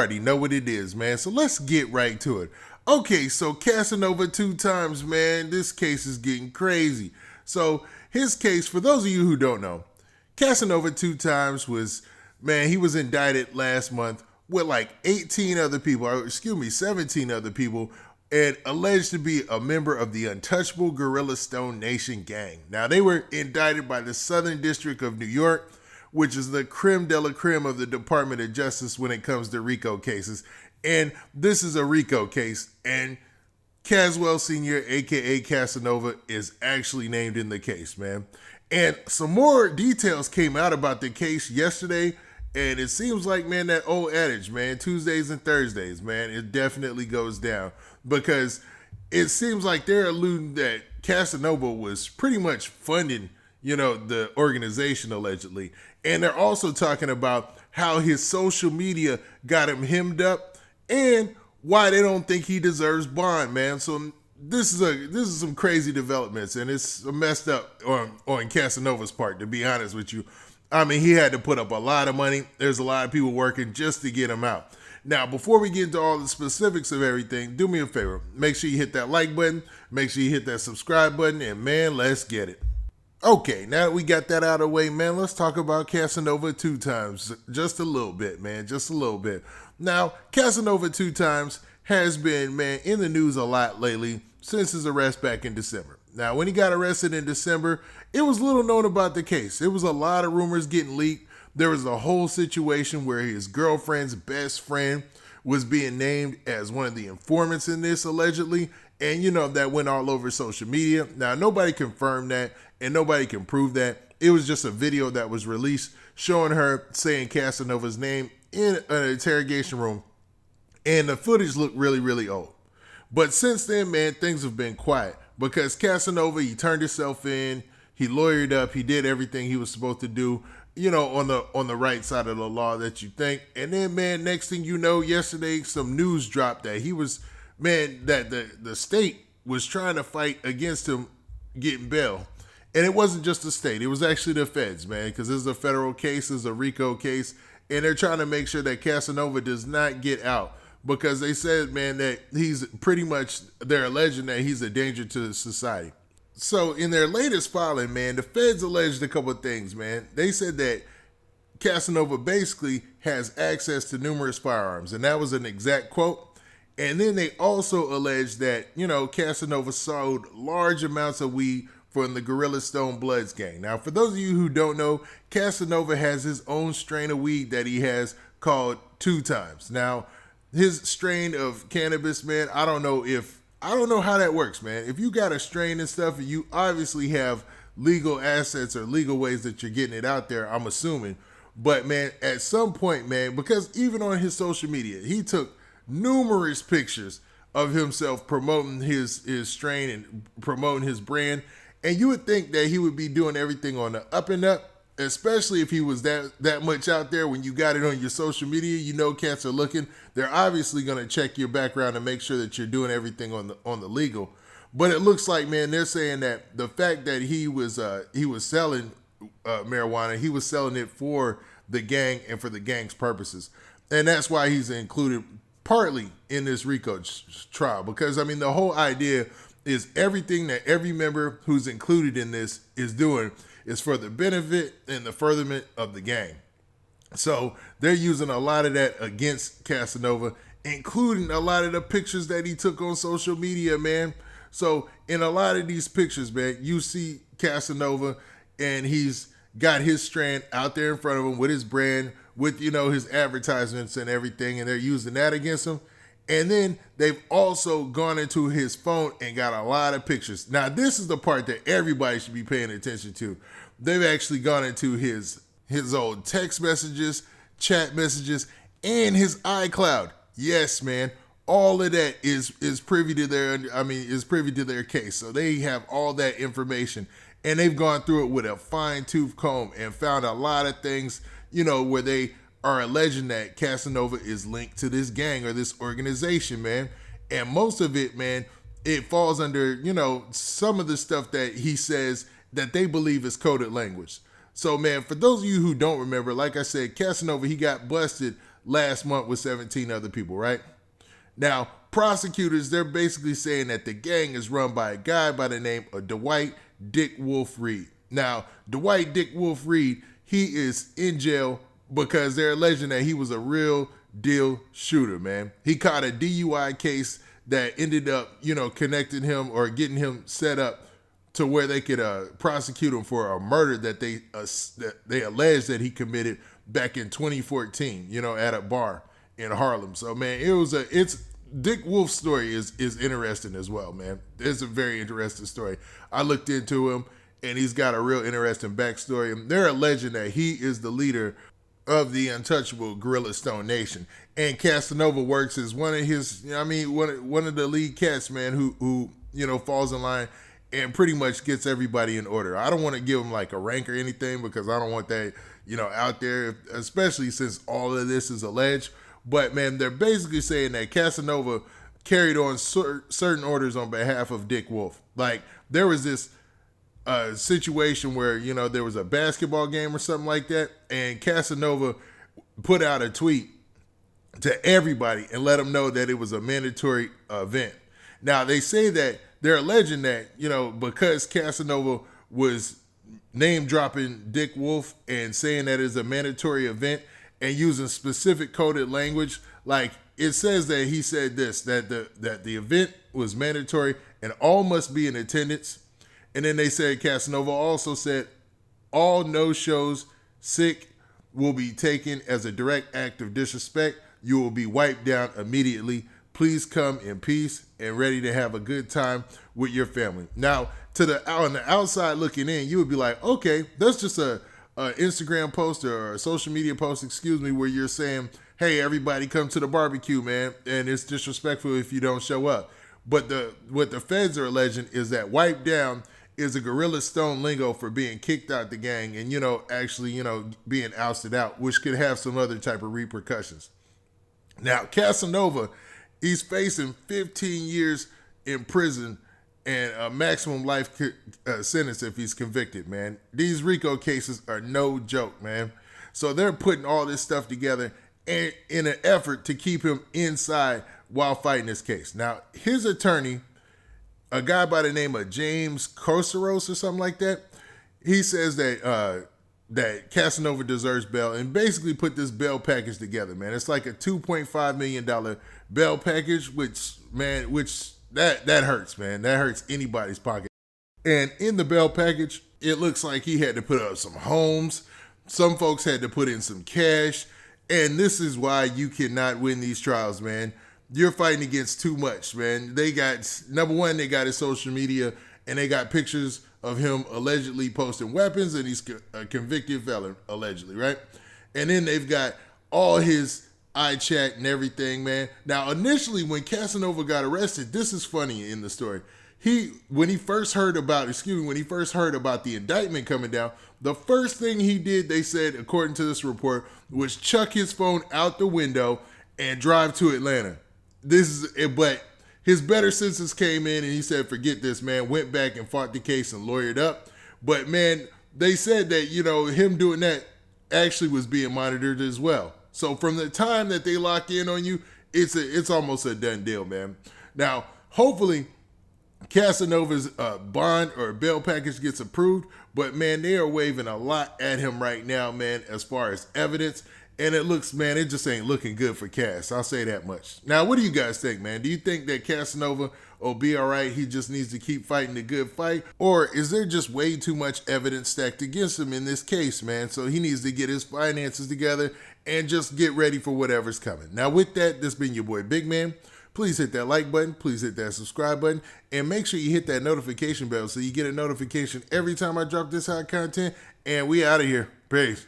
already know what it is, man. So let's get right to it. Okay, so Casanova two times, man. This case is getting crazy. So his case, for those of you who don't know, Casanova two times was, man, he was indicted last month with like 18 other people, or excuse me, 17 other people, and alleged to be a member of the untouchable Gorilla Stone Nation gang. Now, they were indicted by the Southern District of New York, which is the creme de la creme of the Department of Justice when it comes to RICO cases. And this is a RICO case, and Caswell Sr., aka Casanova, is actually named in the case, man. And some more details came out about the case yesterday, and it seems like, man, that old adage, man, Tuesdays and Thursdays, man, it definitely goes down, because it seems like they're alluding that Casanova was pretty much funding, the organization allegedly. And they're also talking about how his social media got him hemmed up and why they don't think he deserves bond, man. So this is some crazy developments, and it's messed up on Casanova's part, to be honest with you. I mean, he had to put up a lot of money. There's a lot of people working just to get him out. Now, before we get into all the specifics of everything, do me a favor. Make sure you hit that like button. Make sure you hit that subscribe button, and man, let's get it. Okay, now that we got that out of the way, man, let's talk about Casanova two times. Just a little bit, man, just a little bit. Now, Casanova two times has been, man, in the news a lot lately since his arrest back in December. Now, when he got arrested in December, it was little known about the case. There was a lot of rumors getting leaked. There was a whole situation where his girlfriend's best friend was being named as one of the informants in this, allegedly. And, that went all over social media. Now, nobody confirmed that, and nobody can prove that. It was just a video that was released showing her saying Casanova's name in an interrogation room. And the footage looked really, really old. But since then, man, things have been quiet, because Casanova, he turned himself in, he lawyered up, he did everything he was supposed to do, on the right side of the law that you think. And then, man, next thing you know, yesterday some news dropped that he was, man, that the state was trying to fight against him getting bail. And it wasn't just the state, it was actually the feds, man, because this is a federal case, this is a RICO case, and they're trying to make sure that Casanova does not get out, because they said, man, that they're alleging that he's a danger to society. So in their latest filing, man, the feds alleged a couple of things, man. They said that Casanova basically has access to numerous firearms, and that was an exact quote. And then they also alleged that, Casanova sold large amounts of weed from the Gorilla Stone Bloods gang. Now, for those of you who don't know, Casanova has his own strain of weed that he has called two times. Now, his strain of cannabis, man, I don't know how that works, man. If you got a strain and stuff, you obviously have legal assets or legal ways that you're getting it out there, I'm assuming. But, man, at some point, man, because even on his social media, he took numerous pictures of himself promoting his strain and promoting his brand. And you would think that he would be doing everything on the up and up, especially if he was that much out there. When you got it on your social media, cats are looking. They're obviously going to check your background and make sure that you're doing everything on the legal. But it looks like, man, they're saying that the fact that he was selling marijuana, he was selling it for the gang and for the gang's purposes. And that's why he's included partly in this RICO trial. Because, I mean, the whole idea is everything that every member who's included in this is doing is for the benefit and the furtherment of the gang. So they're using a lot of that against Casanova, including a lot of the pictures that he took on social media, man. So in a lot of these pictures, man, you see Casanova, and he's got his strand out there in front of him with his brand, with, his advertisements and everything, and they're using that against him. And then they've also gone into his phone and got a lot of pictures. Now, this is the part that everybody should be paying attention to. They've actually gone into his old text messages, chat messages, and his iCloud. Yes, man. All of that is privy to their case. So they have all that information, and they've gone through it with a fine-tooth comb and found a lot of things, where they are alleging that Casanova is linked to this gang or this organization, man. And most of it, man, it falls under, some of the stuff that he says that they believe is coded language. So, man, for those of you who don't remember, like I said, Casanova, he got busted last month with 17 other people, right? Now, prosecutors, they're basically saying that the gang is run by a guy by the name of Dwight Dick Wolf Reed. Now, Dwight Dick Wolf Reed, he is in jail because they're alleging that he was a real deal shooter, man. He caught a DUI case that ended up, connecting him or getting him set up to where they could prosecute him for a murder that they alleged that he committed back in 2014, at a bar in Harlem. So, man, it's Dick Wolf's story is interesting as well, man. It's a very interesting story. I looked into him, and he's got a real interesting backstory. And they're alleging that he is the leader of the untouchable Gorilla Stone Nation, and Casanova works as one of his, one of the lead cats, man, who falls in line and pretty much gets everybody in order. I don't want to give him like a rank or anything because I don't want that, out there, especially since all of this is alleged. But man, they're basically saying that Casanova carried on certain orders on behalf of Dick Wolf. Like there was this situation where, there was a basketball game or something like that, and Casanova put out a tweet to everybody and let them know that it was a mandatory event. Now, they say that they're alleging that, because Casanova was name dropping Dick Wolf and saying that it's a mandatory event and using specific coded language, like it says that he said this, that the event was mandatory and all must be in attendance. And then they said Casanova also said all no-shows sick will be taken as a direct act of disrespect. You will be wiped down immediately. Please come in peace and ready to have a good time with your family. Now, on the outside looking in, you would be like, okay, that's just a Instagram post or a social media post, where you're saying, hey, everybody come to the barbecue, man, and it's disrespectful if you don't show up. But what the feds are alleging is that wipe down is a Gorilla Stone lingo for being kicked out the gang and, actually, being ousted out, which could have some other type of repercussions. Now, Casanova, he's facing 15 years in prison and a maximum life sentence if he's convicted, man. These RICO cases are no joke, man. So they're putting all this stuff together in an effort to keep him inside while fighting this case. Now, his attorney, a guy by the name of James Kosaros or something like that, he says that that Casanova deserves bail and basically put this bail package together, man. It's like a $2.5 million bail package, which that hurts, man. That hurts anybody's pocket. And in the bail package, it looks like he had to put up some homes. Some folks had to put in some cash. And this is why you cannot win these trials, man. You're fighting against too much, man. They got, number one, they got his social media, and they got pictures of him allegedly posting weapons, and he's a convicted felon, allegedly, right? And then they've got all his iChat and everything, man. Now, initially, when Casanova got arrested, this is funny in the story. When he first heard about the indictment coming down, the first thing he did, they said, according to this report, was chuck his phone out the window and drive to Atlanta. But his better senses came in and he said, forget this, man, went back and fought the case and lawyered up. But man, they said that, him doing that actually was being monitored as well. So from the time that they lock in on you, it's almost a done deal, man. Now, hopefully Casanova's bond or bail package gets approved, but man, they are waving a lot at him right now, man, as far as evidence. And it looks, man, it just ain't looking good for Cass. I'll say that much. Now, what do you guys think, man? Do you think that Casanova will be all right? He just needs to keep fighting the good fight? Or is there just way too much evidence stacked against him in this case, man? So he needs to get his finances together and just get ready for whatever's coming. Now, with that, this been your boy, Big Man. Please hit that like button. Please hit that subscribe button. And make sure you hit that notification bell so you get a notification every time I drop this hot content. And we out of here. Peace.